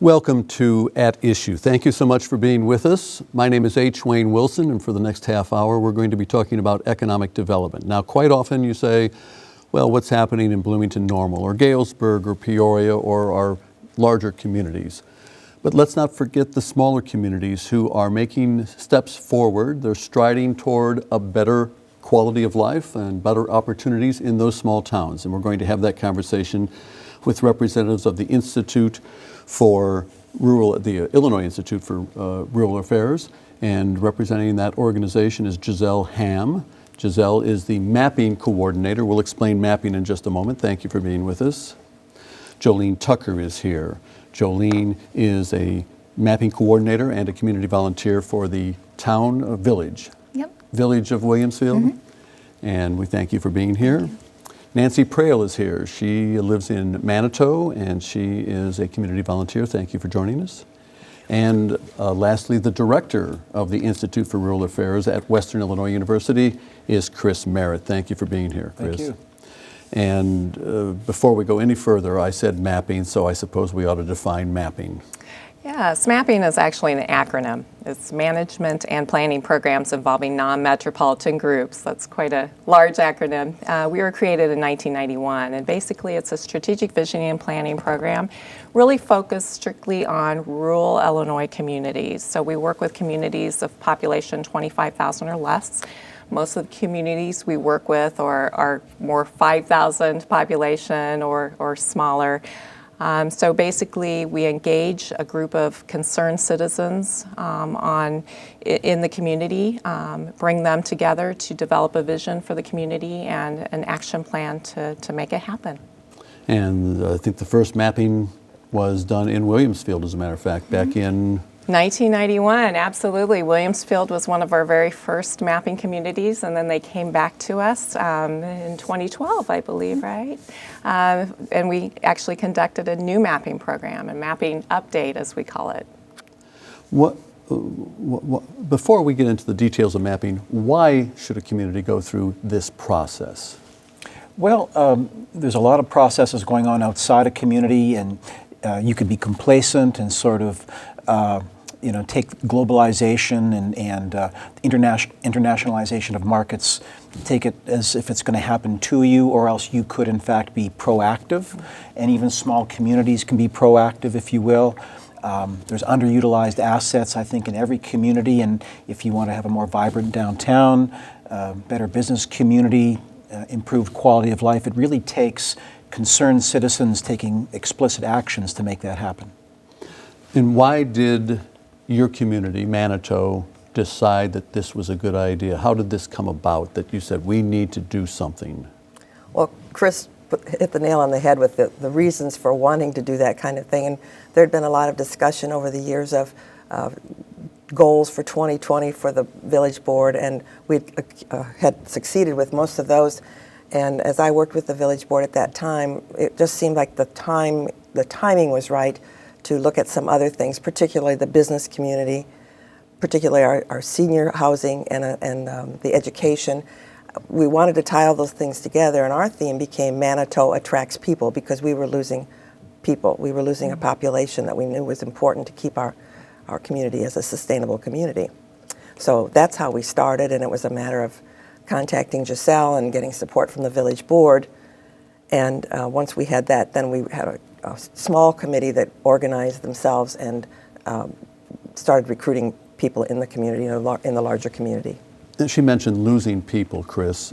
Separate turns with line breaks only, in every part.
Welcome to At Issue. Thank you so much for being with us. My name is H. Wayne Wilson, and for the next half hour, we're going to be talking about economic development. Now, quite often you say, well, what's happening in Bloomington Normal, or Galesburg, or Peoria, or our larger communities? But let's not forget the smaller communities who are making steps forward. They're striding toward a better quality of life and better opportunities in those small towns. And we're going to have that conversation with representatives of the Institute for the Illinois Institute for Rural Affairs, and representing that organization is Giselle Ham. Giselle is the mapping coordinator. We'll explain mapping in just a moment. Thank you for being with us. Jolene Tucker is here. Jolene is a mapping coordinator and a community volunteer for the village of Williamsfield. And we thank you for being here. Nancy Prale is here. She lives in Manitou, and she is a community volunteer. Thank you for joining us. And lastly, the director of the Institute for Rural Affairs at Western Illinois University is Chris Merritt. Thank you for being here, Chris.
Thank you.
And before we go any further, I said mapping, so I suppose we ought to define mapping.
Yes, mapping is actually an acronym. It's management and planning programs involving non-metropolitan groups. That's quite a large acronym. We were created in 1991, and basically it's a strategic visioning and planning program really focused strictly on rural Illinois communities. So we work with communities of population 25,000 or less. Most of the communities we work with are more 5,000 population or smaller. So basically, we engage a group of concerned citizens in the community, bring them together to develop a vision for the community and an action plan to make it happen.
And I think the first mapping was done in Williamsfield, as a matter of fact, back in
1991, absolutely. Williamsfield was one of our very first mapping communities, and then they came back to us in 2012, I believe, right? And we actually conducted a new mapping program, a mapping update, as we call it.
Before we get into the details of mapping, why should a community go through this process?
Well, there's a lot of processes going on outside a community, and you could be complacent and sort of take globalization and internationalization of markets, take it as if it's going to happen to you, or else you could in fact be proactive. And even small communities can be proactive, if you will. There's underutilized assets, I think, in every community, and if you want to have a more vibrant downtown, better business community, improved quality of life, it really takes concerned citizens taking explicit actions to make that happen.
And why did your community, Manitou, decide that this was a good idea? How did this come about, that you said we need to do something?
Well, Chris hit the nail on the head with the reasons for wanting to do that kind of thing. And there had been a lot of discussion over the years of goals for 2020 for the village board, and we had succeeded with most of those. And as I worked with the village board at that time, it just seemed like the timing was right to look at some other things, particularly the business community, particularly our senior housing and the education. We wanted to tie all those things together, and our theme became Manitou Attracts People, because we were losing people. We were losing a population that we knew was important to keep our community as a sustainable community. So that's how we started, and it was a matter of contacting Giselle and getting support from the village board. And once we had that, then we had a small committee that organized themselves and started recruiting people in the community, in the larger community.
She mentioned losing people, Chris.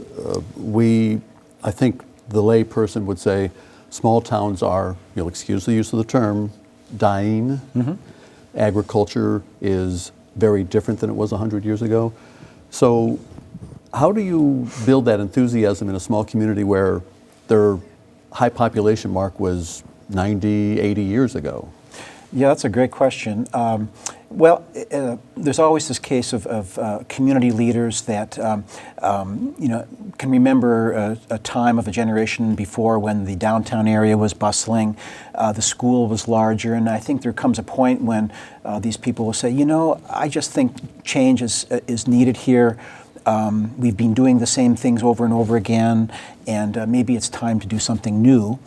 I think the lay person would say small towns are, you'll excuse the use of the term, dying. Agriculture is very different than it was 100 years ago. So how do you build that enthusiasm in a small community where their high population mark was 90, 80 years ago?
Yeah, that's a great question. There's always this case of community leaders that can remember a time of a generation before when the downtown area was bustling, the school was larger, and I think there comes a point when these people will say, I just think change is needed here. We've been doing the same things over and over again, and maybe it's time to do something new.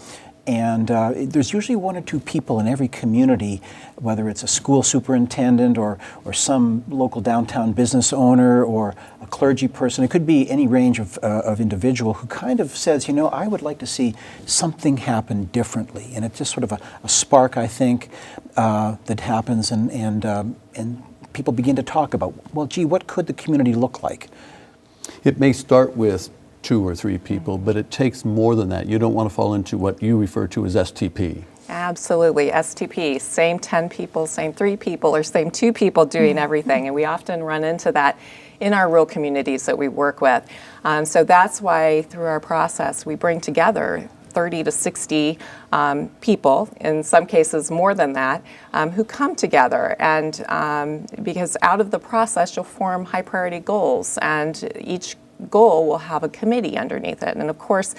And there's usually one or two people in every community, whether it's a school superintendent or some local downtown business owner or a clergy person. It could be any range of individual who kind of says, I would like to see something happen differently. And it's just sort of a spark, I think, that happens, and people begin to talk about, well, gee, what could the community look like?
It may start with 2 or 3 people, but it takes more than that. You don't want to fall into what you refer to as STP.
Absolutely, STP, same 10 people, same 3 people, or same 2 people doing everything. And we often run into that in our rural communities that we work with. So that's why through our process, we bring together 30 to 60 people, in some cases more than that, who come together. And because out of the process, you'll form high priority goals, and each goal will have a committee underneath it. And of course,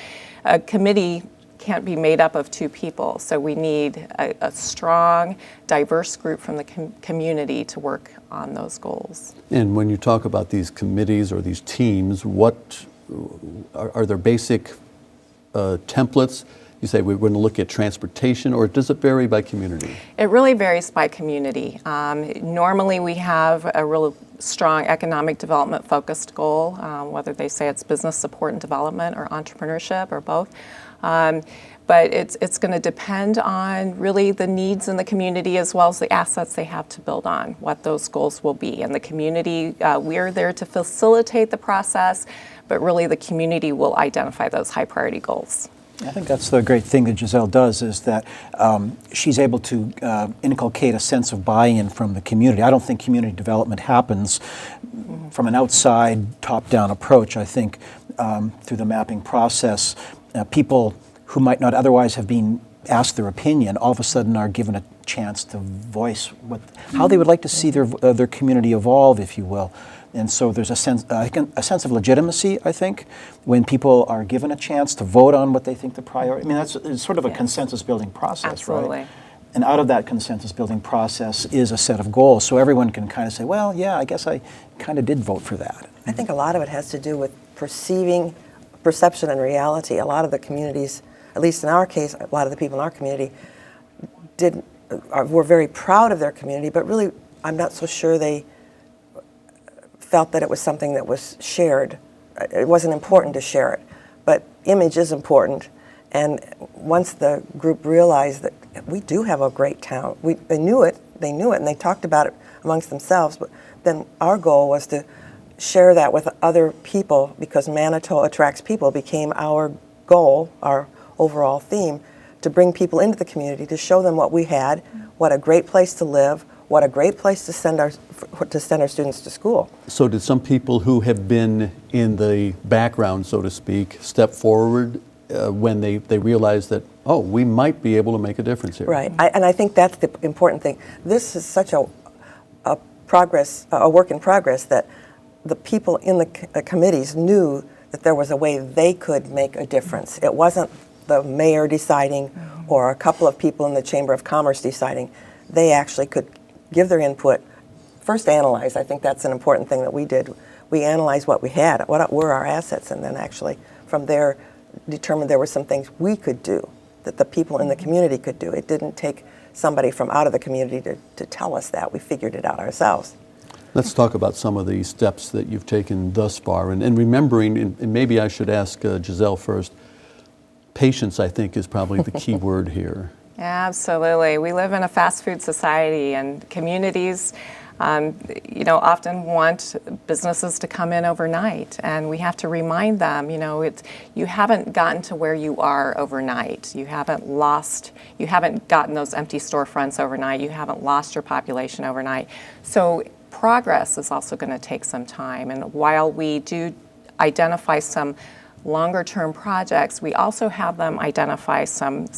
a committee can't be made up of 2 people. So we need a strong, diverse group from the community to work on those goals.
And when you talk about these committees or these teams, what are there basic templates? You say we're going to look at transportation, or does it vary by community?
It really varies by community. Normally we have a real strong economic development focused goal, whether they say it's business support and development or entrepreneurship or both. But it's going to depend on really the needs in the community as well as the assets they have to build on, what those goals will be. And the community, we're there to facilitate the process, but really the community will identify those high priority goals.
I think that's the great thing that Giselle does, is that she's able to inculcate a sense of buy-in from the community. I don't think community development happens from an outside, top-down approach. I think through the mapping process, people who might not otherwise have been asked their opinion all of a sudden are given a chance to voice how they would like to see their community evolve, if you will. And so there's a sense of legitimacy, I think, when people are given a chance to vote on what they think the priority. I mean, it's sort of a consensus-building process,
Absolutely.
right? And out of that consensus-building process is a set of goals, so everyone can kind of say, well, yeah, I guess I kind of did vote for that.
I think a lot of it has to do with perception and reality. A lot of the communities, at least in our case, a lot of the people in our community were very proud of their community, but really I'm not so sure they felt that it was something that was shared. It wasn't important to share it, but image is important. And once the group realized that we do have a great town, they knew it, and they talked about it amongst themselves, but then our goal was to share that with other people, because Manitou Attracts People became our goal, our overall theme, to bring people into the community, to show them what we had, what a great place to live, what a great place to send our students to school.
So did some people who have been in the background, so to speak, step forward when they realized that, oh, we might be able to make a difference here?
Right, and I think that's the important thing. This is such a work in progress, that the people in the committees knew that there was a way they could make a difference. It wasn't the mayor deciding or a couple of people in the Chamber of Commerce deciding. They actually could give their input, first analyze. I think that's an important thing that we did. We analyzed what we had, what were our assets, and then actually from there determined there were some things we could do, that the people in the community could do. It didn't take somebody from out of the community to tell us that. We figured it out ourselves.
Let's talk about some of the steps that you've taken thus far. And remembering, and maybe I should ask Giselle first, patience, I think, is probably the key word here.
Absolutely. We live in a fast food society, and communities often want businesses to come in overnight, and we have to remind them, you haven't gotten to where you are overnight. You haven't gotten those empty storefronts overnight. You haven't lost your population overnight. So progress is also going to take some time, and while we do identify some longer-term projects, we also have them identify some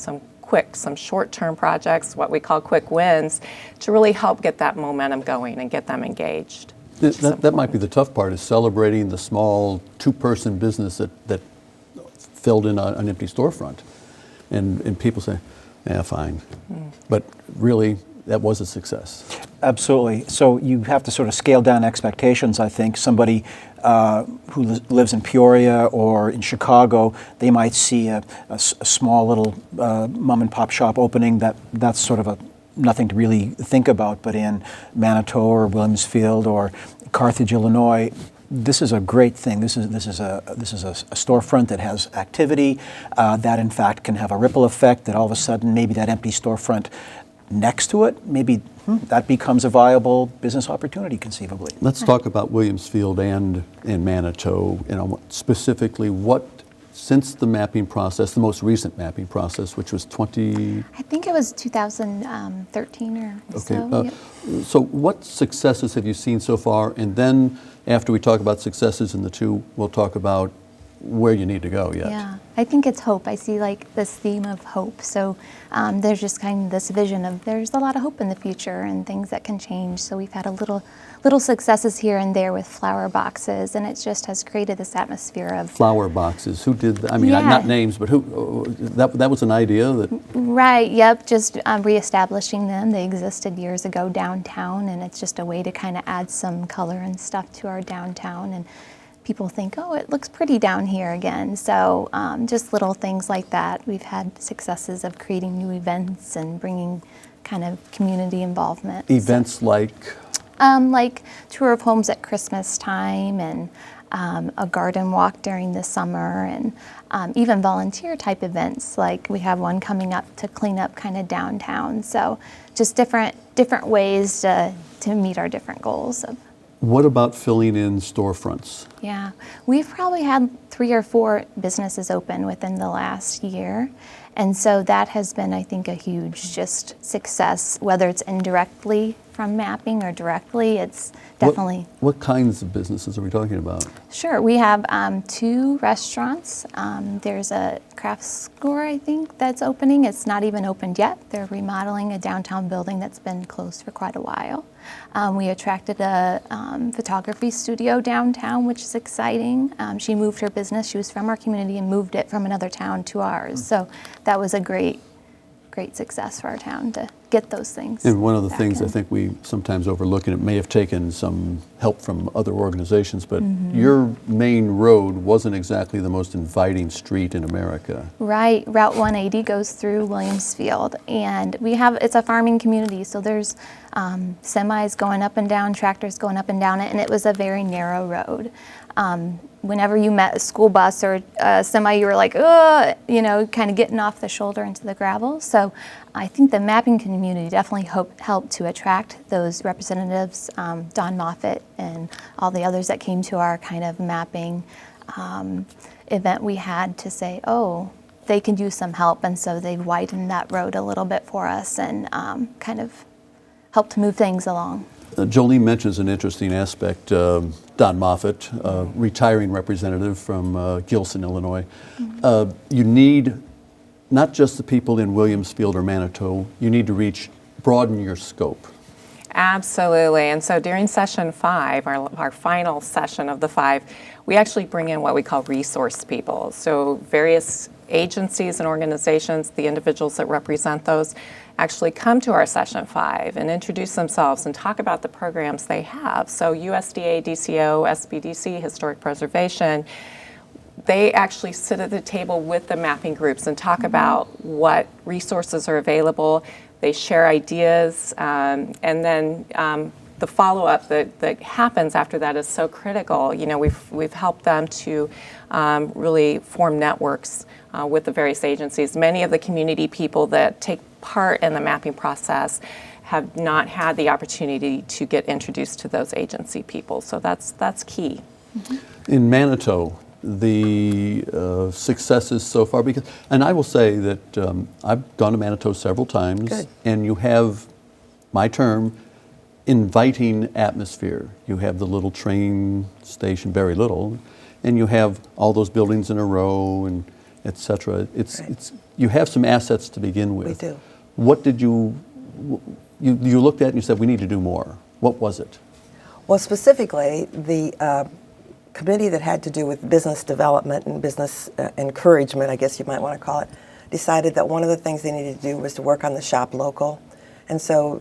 short-term projects, what we call quick wins, to really help get that momentum going and get them engaged.
That might be the tough part, is celebrating the small 2-person business that filled in an empty storefront. And people say, yeah, fine. But really, that was a success.
Absolutely. So you have to sort of scale down expectations, I think. Somebody who lives in Peoria or in Chicago, they might see a small little mom and pop shop opening. That's sort of nothing to really think about. But in Manitou or Williamsfield or Carthage, Illinois, this is a great thing. This is a storefront that has activity that in fact can have a ripple effect. That all of a sudden maybe that empty storefront next to it, maybe that becomes a viable business opportunity conceivably.
Let's talk about Williamsfield and Manitou. Specifically, what, since the mapping process, the most recent mapping process, which was 20.
I think it was 2013 or so. Yep.
So what successes have you seen so far? And then after we talk about successes in the two, we'll talk about where you need to go yet.
Yeah, I think it's hope. I see like this theme of hope. So there's just kind of this vision of there's a lot of hope in the future and things that can change. So we've had a little successes here and there with flower boxes, and it just has created this atmosphere of
Flower boxes. Who did that? I mean,
Yeah.
not names, but who? That was an idea that.
Right, yep, just reestablishing them. They existed years ago downtown, and it's just a way to kind of add some color and stuff to our downtown. And people think, oh, it looks pretty down here again. So just little things like that. We've had successes of creating new events and bringing kind of community involvement.
Events like.
Like tour of homes at Christmas time and a garden walk during the summer and even volunteer type events. Like we have one coming up to clean up kind of downtown. So just different ways to meet our different goals.
What about filling in storefronts?
Yeah, we've probably had 3 or 4 businesses open within the last year. And so that has been, I think, a huge just success, whether it's indirectly from mapping or directly, it's definitely.
What kinds of businesses are we talking about?
Sure, we have 2 restaurants. There's a craft store, I think, that's opening. It's not even opened yet. They're remodeling a downtown building that's been closed for quite a while. We attracted a photography studio downtown, which is exciting. She moved her business. She was from our community and moved it from another town to ours. So that was a great success for our town to get those things.
And one of the
back
things
in.
I think we sometimes overlook, and it may have taken some help from other organizations, but your main road wasn't exactly the most inviting street in America.
Right, Route 180 goes through Williamsfield, and it's a farming community, so there's semis going up and down, tractors going up and down it, and it was a very narrow road. Whenever you met a school bus or a semi, you were like, ugh, kind of getting off the shoulder into the gravel. So I think the mapping community definitely helped to attract those representatives, Don Moffitt and all the others that came to our kind of mapping event we had to say, oh, they can use some help. And so they've widened that road a little bit for us and kind of helped to move things along.
Jolene mentions an interesting aspect. Don Moffitt, retiring representative from Gilson, Illinois. You need not just the people in Williamsfield or Manitou, you need to broaden your scope.
Absolutely. And so during session 5, our final session of the 5, we actually bring in what we call resource people. So various agencies and organizations, the individuals that represent those, actually come to our session 5 and introduce themselves and talk about the programs they have. So USDA, DCO, SBDC, Historic Preservation, they actually sit at the table with the mapping groups and talk about what resources are available. They share ideas, and then the follow-up that happens after that is so critical. We've helped them to really form networks with the various agencies. Many of the community people that take part in the mapping process have not had the opportunity to get introduced to those agency people. So that's key.
In Manitou, the successes so far, and I will say that I've gone to Manitou several times.
Good.
And you have, my term, inviting atmosphere. You have the little train station, very little, and you have all those buildings in a row and et cetera. You have some assets to begin with.
We do.
What did you looked at and you said, we need to do more? What was it?
Well, specifically, the committee that had to do with business development and business encouragement, I guess you might want to call it, decided that one of the things they needed to do was to work on the shop local. And so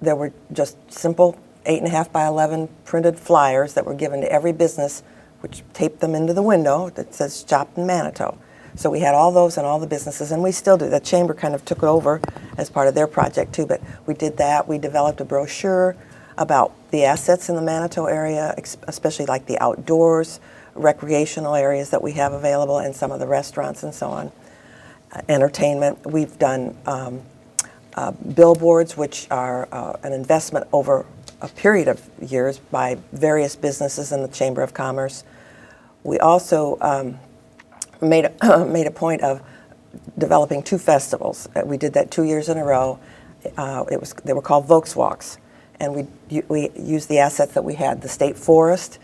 there were just simple 8.5 by 11 printed flyers that were given to every business, which taped them into the window that says "Shop in Manitou." So we had all those in all the businesses, and we still do. The chamber kind of took it over as part of their project too, but we did that. We developed a brochure about the assets in the Manitou area, especially like the outdoors, recreational areas that we have available, and some of the restaurants and so on. Entertainment. We've done billboards, which are an investment over a period of years by various businesses in the Chamber of Commerce. We also made a point of developing 2 festivals. We did that 2 years in a row. They were called Volkswalks, and we used the assets that we had. The state forest.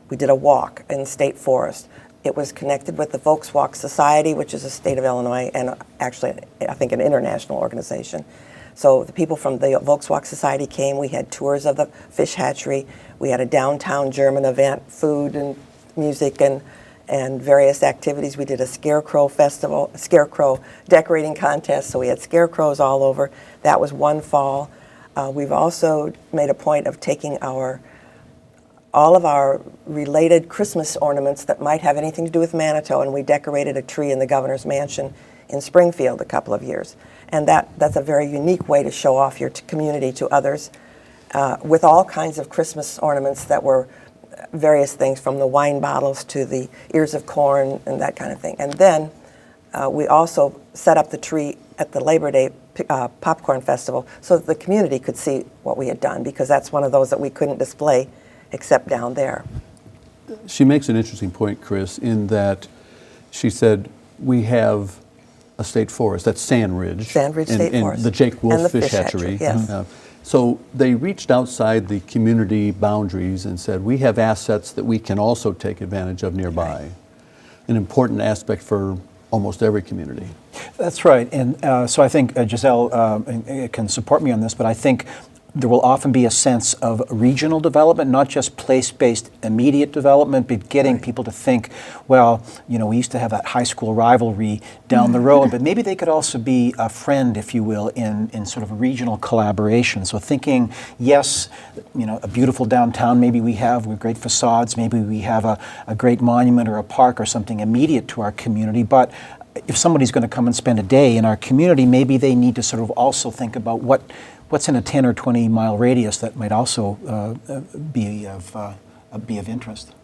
We did a walk in the state forest. It was connected with the Volkswalk Society, which is a state of Illinois, and actually, I think, an international organization. So the people from the Volkswalk Society came. We had tours of the fish hatchery. We had a downtown German event, food and music and various activities. We did a scarecrow festival, a scarecrow decorating contest, so we had scarecrows all over. That was one fall. We've also made a point of taking all of our related Christmas ornaments that might have anything to do with Manitou, and we decorated a tree in the governor's mansion in Springfield a couple of years. And that's a very unique way to show off your community to others, with all kinds of Christmas ornaments that were various things, from the wine bottles to the ears of corn and that kind of thing. And then we also set up the tree at the Labor Day Popcorn Festival so that the community could see what we had done, because that's one of those that we couldn't display except down there.
She makes an interesting point, Chris, in that she said we have a state forest, that's Sand Ridge.
Sand Ridge State
and
Forest.
The Jake Wolf
And the
Fish Hatchery.
yes.
So they reached outside the community boundaries and said, we have assets that we can also take advantage of nearby.
Right.
An important aspect for almost every community.
That's right. And so I think Giselle can support me on this, but I think there will often be a sense of regional development, not just place-based immediate development, but getting people to think, well, you know, we used to have that high school rivalry down the road, but maybe they could also be a friend, if you will, in sort of regional collaboration. So thinking, yes, you know, a beautiful downtown maybe we have with great facades, maybe we have a great monument or a park or something immediate to our community, but if somebody's going to come and spend a day in our community, maybe they need to sort of also think about what's in a 10 or 20 mile radius that might also be of interest.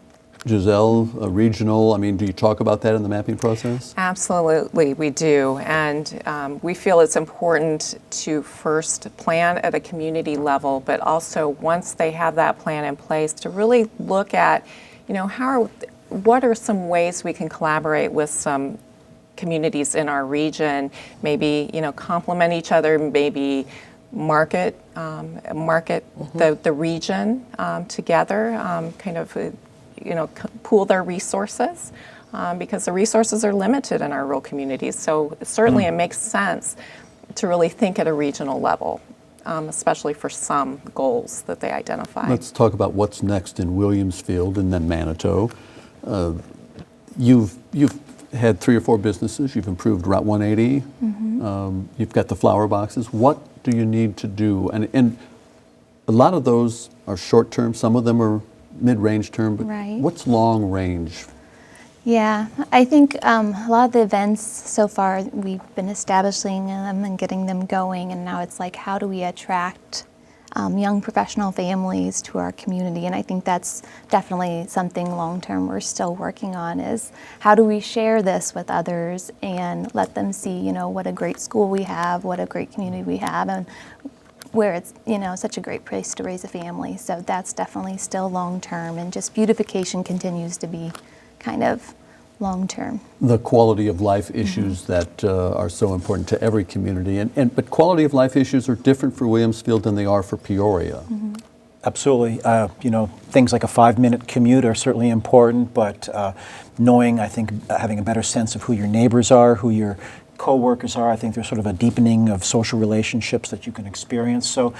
Giselle, regional, I mean, do you talk about that in the mapping process?
Absolutely, we do. And we feel it's important to first plan at a community level, but also once they have that plan in place, to really look at, you know, what are some ways we can collaborate with some communities in our region, maybe, you know, complement each other, maybe market the region together, kind of, you know, pool their resources, because the resources are limited in our rural communities. So certainly it makes sense to really think at a regional level, especially for some goals that they identify.
Let's talk about what's next in Williamsfield and then Manitou. You've had 3 or 4 businesses. You've improved Route 180. You've got the flower boxes. What do you need to do? And a lot of those are short term. Some of them are mid-range term. But
Right.
what's long range?
Yeah, I think a lot of the events so far, we've been establishing them and getting them going, and now it's like, how do we attract young professional families to our community? And I think that's definitely something long-term we're still working on, is how do we share this with others and let them see, you know, what a great school we have, what a great community we have, and where it's, you know, such a great place to raise a family. So that's definitely still long-term, and just beautification continues to be kind of long-term.
The quality of life issues that are so important to every community. But quality of life issues are different for Williamsfield than they are for Peoria.
Absolutely. You know, things like a 5-minute commute are certainly important, but knowing, I think, having a better sense of who your neighbors are, who your co-workers are, I think there's sort of a deepening of social relationships that you can experience. So,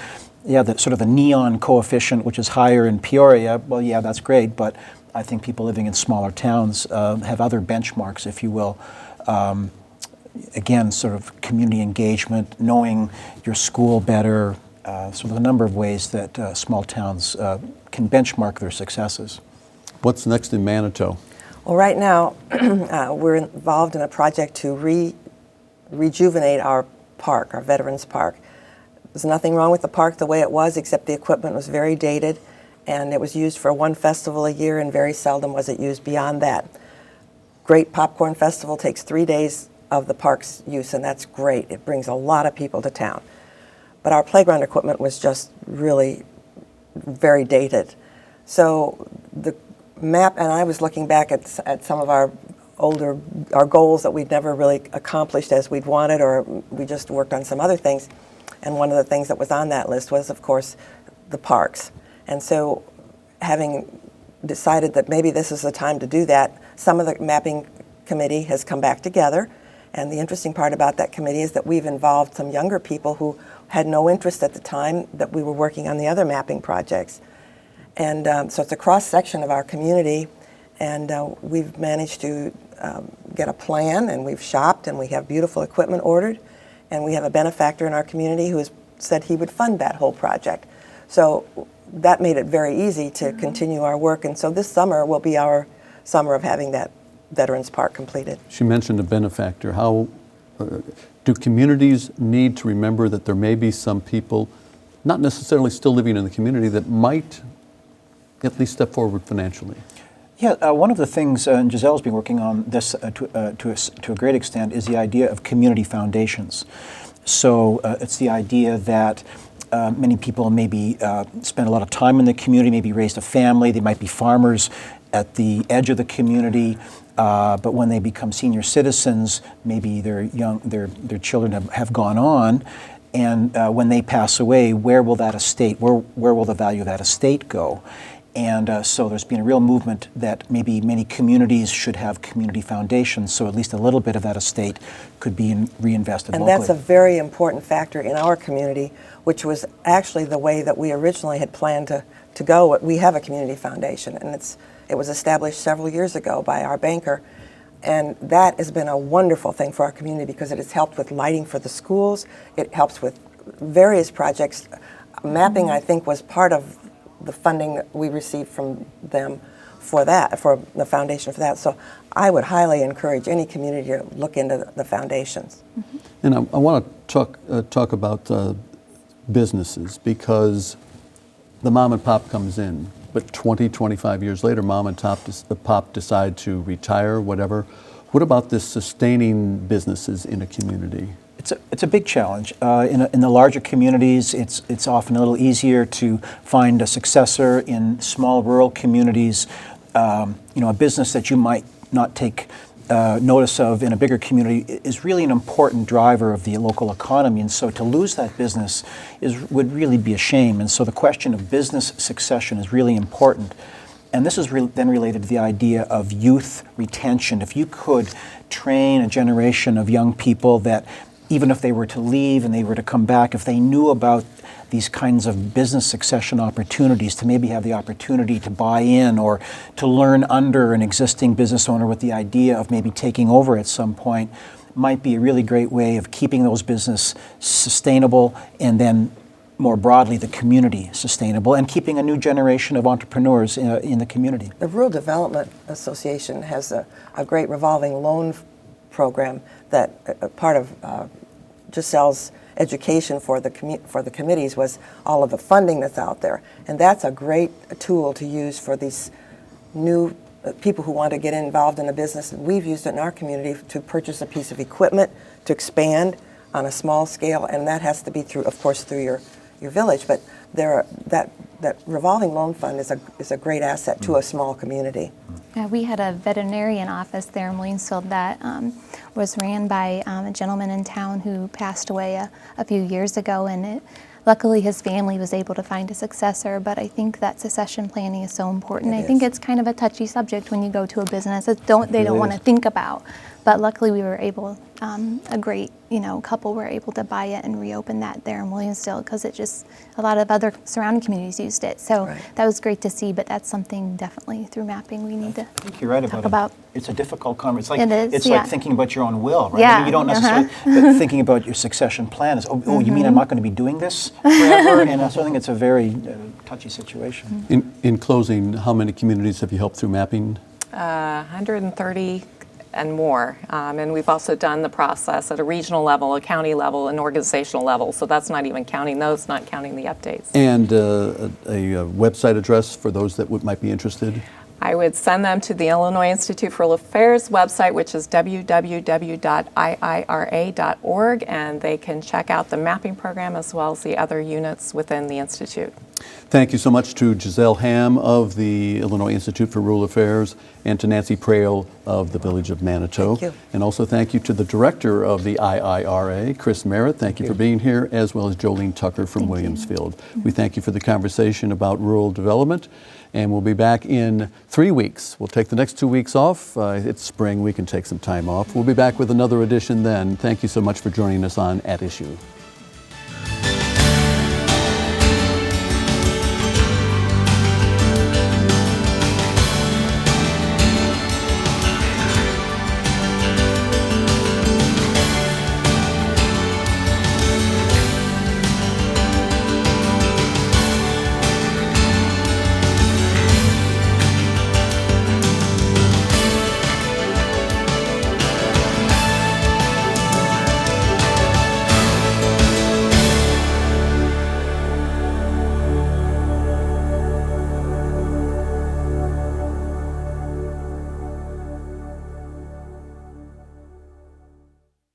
yeah, the sort of a neon coefficient, which is higher in Peoria, well, yeah, that's great, but I think people living in smaller towns have other benchmarks, if you will. Again, sort of community engagement, knowing your school better, So there's a number of ways that small towns can benchmark their successes.
What's next in Manitou?
Well, right now, we're involved in a project to rejuvenate our park, our Veterans Park. There's nothing wrong with the park the way it was, except the equipment was very dated, and it was used for one festival a year, and very seldom was it used beyond that. Great Popcorn Festival takes 3 days of the park's use, and that's great. It brings a lot of people to town. But our playground equipment was just really very dated. So the map, and I was looking back at some of our goals that we'd never really accomplished as we'd wanted, or we just worked on some other things. And one of the things that was on that list was, of course, the parks. And so having decided that maybe this is the time to do that, some of the mapping committee has come back together. And the interesting part about that committee is that we've involved some younger people who had no interest at the time that we were working on the other mapping projects. And so it's a cross-section of our community, and we've managed to get a plan, and we've shopped, and we have beautiful equipment ordered, and we have a benefactor in our community who has said he would fund that whole project. So that made it very easy to continue our work, and so this summer will be our summer of having that Veterans Park completed.
She mentioned a benefactor. How do communities need to remember that there may be some people, not necessarily still living in the community, that might at least step forward financially?
Yeah, one of the things, and Giselle's been working on this to a great extent, is the idea of community foundations. So it's the idea that many people maybe spend a lot of time in the community, maybe raised a family, they might be farmers at the edge of the community, but when they become senior citizens, maybe their children have gone on, and when they pass away, where will that estate, where will the value of that estate go? And so there's been a real movement that maybe many communities should have community foundations, so at least a little bit of that estate could be reinvested locally.
And that's a very important factor in our community, which was actually the way that we originally had planned to go. We have a community foundation, and it was established several years ago by our banker, and that has been a wonderful thing for our community because it has helped with lighting for the schools, it helps with various projects. Mapping, I think, was part of the funding that we received from them for that, for the foundation for that. So I would highly encourage any community to look into the foundations.
Mm-hmm.
And I want to talk about businesses, because the mom and pop comes in, but 20, 25 years later, mom and pop decide to retire, whatever. What about this sustaining businesses in a community?
It's a big challenge. In the larger communities, it's often a little easier to find a successor. In small rural communities, a business that you might not take notice of in a bigger community is really an important driver of the local economy, and so to lose that business would really be a shame. And so the question of business succession is really important. And this is then related to the idea of youth retention. If you could train a generation of young people that even if they were to leave and they were to come back, if they knew about these kinds of business succession opportunities, to maybe have the opportunity to buy in or to learn under an existing business owner with the idea of maybe taking over at some point, might be a really great way of keeping those business sustainable, and then more broadly the community sustainable, and keeping a new generation of entrepreneurs in the community.
The Rural Development Association has a great revolving loan program that part of Giselle's education for the committees was all of the funding that's out there, and that's a great tool to use for these new people who want to get involved in a business. And we've used it in our community to purchase a piece of equipment to expand on a small scale, and that has to be through your village. But that revolving loan fund is a great asset to a small community.
Yeah, we had a veterinarian office there in Williamsfield that was ran by a gentleman in town who passed away a few years ago, and luckily his family was able to find a successor. But I think that succession planning is so important. I think it's kind of a touchy subject when you go to a business. They don't want to think about. But luckily we were able, a great, couple were able to buy it and reopen that there in Williamsville because a lot of other surrounding communities used it. So
Right.
that was great to see, but that's something definitely through mapping we need to
I think you're right
talk
about
about.
it. It's a difficult conversation.
It is,
It's
yeah.
like thinking about your own will, right?
Yeah,
I mean, you don't necessarily, but thinking about your succession plan is, oh, you mean I'm not going to be doing this forever? And so I think it's a very touchy situation.
In closing, how many communities have you helped through mapping?
130 and more. And we've also done the process at a regional level, a county level, an organizational level. So that's not even counting those, not counting the updates.
And a website address for those that might be interested?
I would send them to the Illinois Institute for Rural Affairs website, which is www.iira.org, and they can check out the mapping program as well as the other units within the Institute.
Thank you so much to Giselle Ham of the Illinois Institute for Rural Affairs and to Nancy Prale of the Village of Manitou.
Thank you.
And also thank you to the director of the IIRA, Chris Merritt. Thank you for being here, as well as Jolene Tucker from Williamsfield. We thank you for the conversation about rural development, and we'll be back in 3 weeks. We'll take the next 2 weeks off. It's spring, we can take some time off. We'll be back with another edition then. Thank you so much for joining us on At Issue.